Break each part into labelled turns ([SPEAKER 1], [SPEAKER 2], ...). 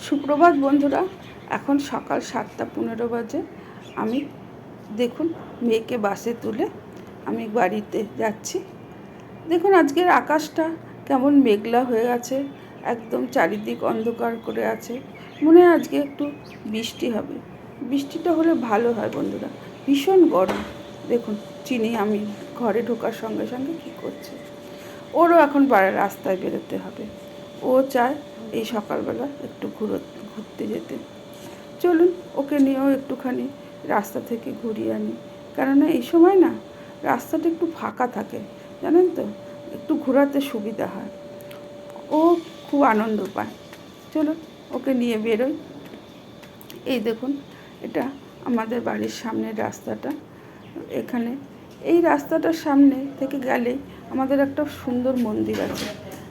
[SPEAKER 1] সুপ্রভাত বন্ধুরা। এখন সকাল 7:15 বাজে। আমি দেখুন মেয়েকে বাসে তুলে আমি বাড়িতে যাচ্ছি। দেখুন আজকের আকাশটা কেমন মেঘলা হয়ে আছে, একদম চারিদিক অন্ধকার করে আছে। মনে হয় আজকে একটু বৃষ্টি হবে। বৃষ্টিটা হলে ভালো হয় বন্ধুরা। ভীষণ গরম। দেখুন চিনি আমি ঘরে ঢোকার সঙ্গে সঙ্গে কী করছে। ওরও এখন রাস্তায় বেরোতে হবে। ও চায় এই সকালবেলা একটু ঘুরতে যেতে। চলুন ওকে নিয়েও একটুখানি রাস্তা থেকে ঘুরিয়ে আনি, কেননা এই সময় না রাস্তাটা একটু ফাঁকা থাকে, জানেন তো, একটু ঘোরাতে সুবিধা হয়। ও খুব আনন্দ পায়। চলুন ওকে নিয়ে বেরোই। এই দেখুন এটা আমাদের বাড়ির সামনের রাস্তাটা। এখানে এই রাস্তাটার সামনে থেকে গেলেই আমাদের একটা সুন্দর মন্দির আছে।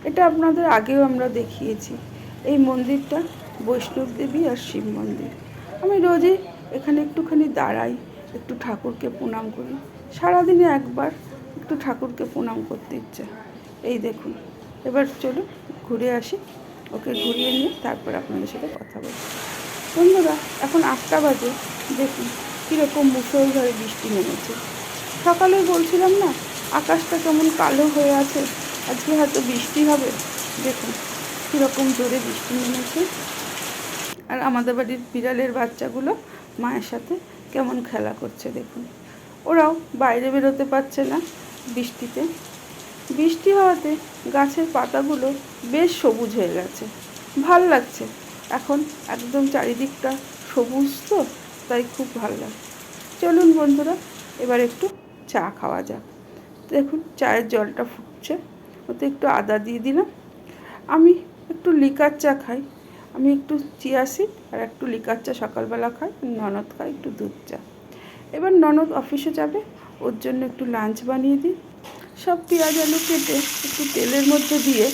[SPEAKER 1] এটা আপনাদের আগেও আমরা দেখিয়েছি। এই মন্দিরটা বৈষ্ণব দেবী আর শিব মন্দির। আমি রোজই এখানে একটুখানি দাঁড়াই, একটু ঠাকুরকে প্রণাম করি। সারাদিনে একবার একটু ঠাকুরকে প্রণাম করতে ইচ্ছে। এই দেখুন এবার চলুন ঘুরে আসি। ওকে ঘুরিয়ে নিয়ে তারপর আপনাদের সাথে কথা বলছি। বন্ধুরা এখন 8টা বাজে। দেখুন কীরকম মুষলধারে বৃষ্টি নেমেছে। সকালেই বলছিলাম না আকাশটা কেমন কালো হয়ে আছে, আজকে হয়তো বৃষ্টি হবে। দেখুন কীরকম জোরে বৃষ্টি নেমেছে। আর আমাদের বাড়ির বিড়ালের বাচ্চাগুলো মায়ের সাথে কেমন খেলা করছে দেখুন। ওরাও বাইরে বেরোতে পারছে না বৃষ্টিতে। বৃষ্টি হওয়াতে গাছের পাতাগুলো বেশ সবুজ হয়ে গেছে, ভাল লাগছে। এখন একদম চারিদিকটা সবুজ, তো তাই খুব ভালো লাগছে। চলুন বন্ধুরা এবার একটু চা খাওয়া যাক। দেখুন চায়ের জলটা ফুটছে, ওতে একটু আদা দিয়ে দিলাম। আমি একটু লিকার চা খাই। আমি একটু চিয়া সিড আর একটু লিকার চা সকালবেলা খাই। ননদ খাই একটু দুধ চা। এবার ননদ অফিসে যাবে, ওর জন্য একটু লাঞ্চ বানিয়ে দিই। সব পেঁয়াজ আলু কেটে একটু তেলের মধ্যে দিয়ে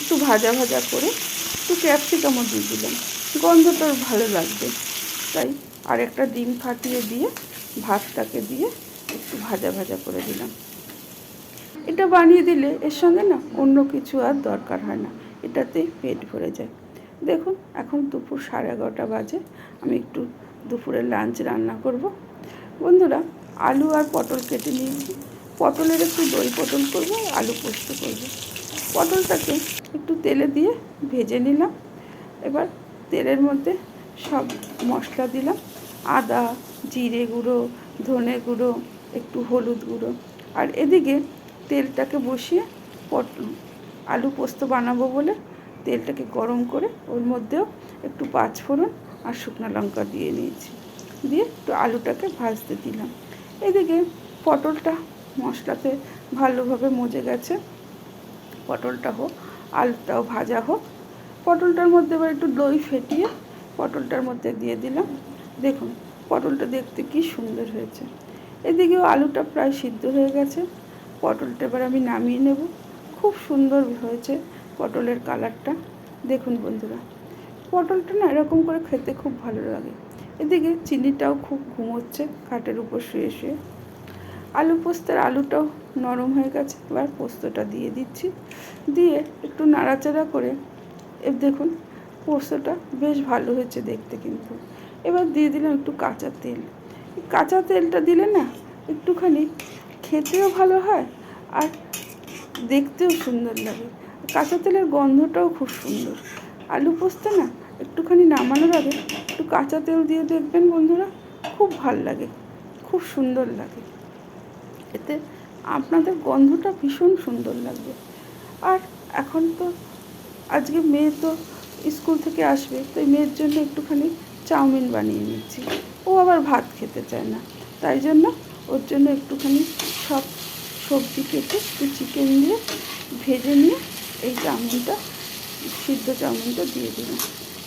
[SPEAKER 1] একটু ভাজা ভাজা করে একটু ক্যাপসিকামও দিয়ে দিলাম, গন্ধটা ভালো লাগবে। তাই আর একটা ডিম ফাটিয়ে দিয়ে ভাতটাকে দিয়ে একটু ভাজা ভাজা করে দিলাম। এটা বানিয়ে দিলে এর সঙ্গে না অন্য কিছু আর দরকার হয় না, এটাতেই পেট ভরে যায়। দেখুন এখন দুপুর 11:30 বাজে। আমি একটু দুপুরের লাঞ্চ রান্না করব। বন্ধুরা আলু আর পটল কেটে নিয়েছি। পটলের একটু দই পটল করব, আলু পোস্ত করব। পটলটাকে একটু তেলে দিয়ে ভেজে নিলাম। এবার তেলের মধ্যে সব মশলা দিলাম, আদা, জিরে গুঁড়ো, ধনে গুঁড়ো, একটু হলুদ গুঁড়ো। আর এদিকে তেলটাকে বসিয়ে আলু পোস্ত বানাবো বলে তেলটাকে গরম করে ওর মধ্যেও একটু পাঁচফোড়ন আর শুকনো লঙ্কা দিয়ে নিয়েছি। দিয়ে একটু আলুটাকে ভাজতে দিলাম। এদিকে পটলটা মশলাতে ভালোভাবে মজে গেছে। পটলটা হোক, আলুটাও ভাজা হোক। পটলটার মধ্যে এবার একটু দই ফেটিয়ে পটলটার মধ্যে দিয়ে দিলাম। দেখুন পটলটা দেখতে কি সুন্দর হয়েছে। এদিকেও আলুটা প্রায় সিদ্ধ হয়ে গেছে। পটলটা এবার আমি নামিয়ে নেব। খুব সুন্দর হয়েছে পটলের কালারটা। দেখুন বন্ধুরা পটলটা না এরকম করে খেতে খুব ভালো লাগে। এদিকে চিনিটাও খুব ঘুমোচ্ছে খাটের উপর শুয়ে শুয়ে। আলু পোস্তের আলুটাও নরম হয়ে গেছে। এবার পোস্তটা দিয়ে দিচ্ছি, দিয়ে একটু নাড়াচাড়া করে দেখুন পোস্তটা বেশ ভালো হয়েছে দেখতে কিন্তু। এবার দিয়ে দিলাম একটু কাঁচা তেল। কাঁচা তেলটা দিলে না একটুখানি খেতেও ভালো হয় আর দেখতেও সুন্দর লাগে। কাঁচা তেলের গন্ধটাও খুব সুন্দর। আলু পোস্ত না একটুখানি নামানোর আগে একটু কাঁচা তেল দিয়ে দেখবেন বন্ধুরা, খুব ভাল লাগে, খুব সুন্দর লাগে। এতে আপনাদের গন্ধটা ভীষণ সুন্দর লাগবে। আর এখন তো আজকে মেয়ে তো স্কুল থেকে আসবে, তো মেয়ের জন্য একটুখানি চাউমিন বানিয়ে নিচ্ছি। ও আবার ভাত খেতে চায় না, তাই জন্য ওর জন্য একটুখানি সব সবজি কেটে একটু চিকেন দিয়ে ভেজে নিয়ে এই চাউমিনটা, সিদ্ধ চাউমিনটা দিয়ে দিলাম।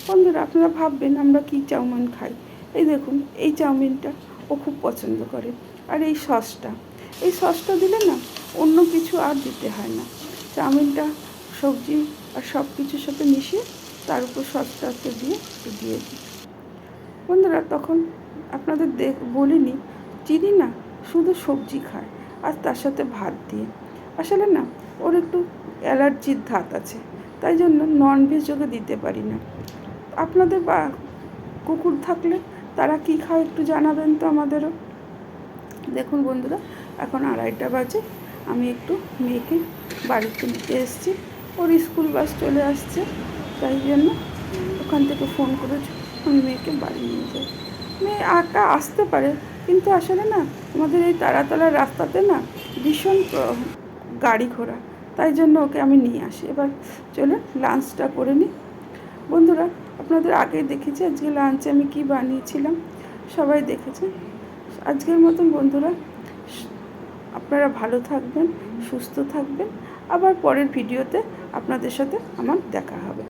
[SPEAKER 1] বন্ধুরা আপনারা ভাববেন আমরা কি চাউমিন খাই। এই দেখুন এই চাউমিনটা ও খুব পছন্দ করে। আর এই সসটা দিলে না অন্য কিছু আর দিতে হয় না। চাউমিনটা সবজি আর সব কিছুর সাথে মিশিয়ে তার উপর সসটা দিয়ে দিই। বন্ধুরা তখন আপনাদের বলিনি চিনি না শুধু সবজি খায় আর তার সাথে ভাত দিয়ে। আসলে না ওর একটু অ্যালার্জির ধাত আছে, তাই জন্য ননভেজ ওকে দিতে পারি না। আপনাদের বা কুকুর থাকলে তারা কী খায় একটু জানাবেন তো আমাদেরও। দেখুন বন্ধুরা, এখন 2:30 বাজে, আমি একটু মেয়েকে বাড়িতে নিতে এসেছি। ওর স্কুল বাস চলে আসছে, তাই জন্য ওখান থেকে ফোন করেছি আমি মেয়েকে বাড়ি নিয়ে যাই। মেয়ে একা আসতে পারে, কিন্তু আসলে না আমাদের এই তারাতলার রাস্তাতে না ভীষণ গাড়ি ঘোড়া, তাই জন্য ওকে আমি নিয়ে আসি। এবার চলুন লাঞ্চটা করে নিই। বন্ধুরা, আপনাদের আগে দেখেছি আজকে লাঞ্চে আমি কি বানিয়েছিলাম, সবাই দেখেছেন। আজকের মতন বন্ধুরা, আপনারা ভালো থাকবেন, সুস্থ থাকবেন। আবার পরের ভিডিওতে আপনাদের সাথে আমার দেখা হবে।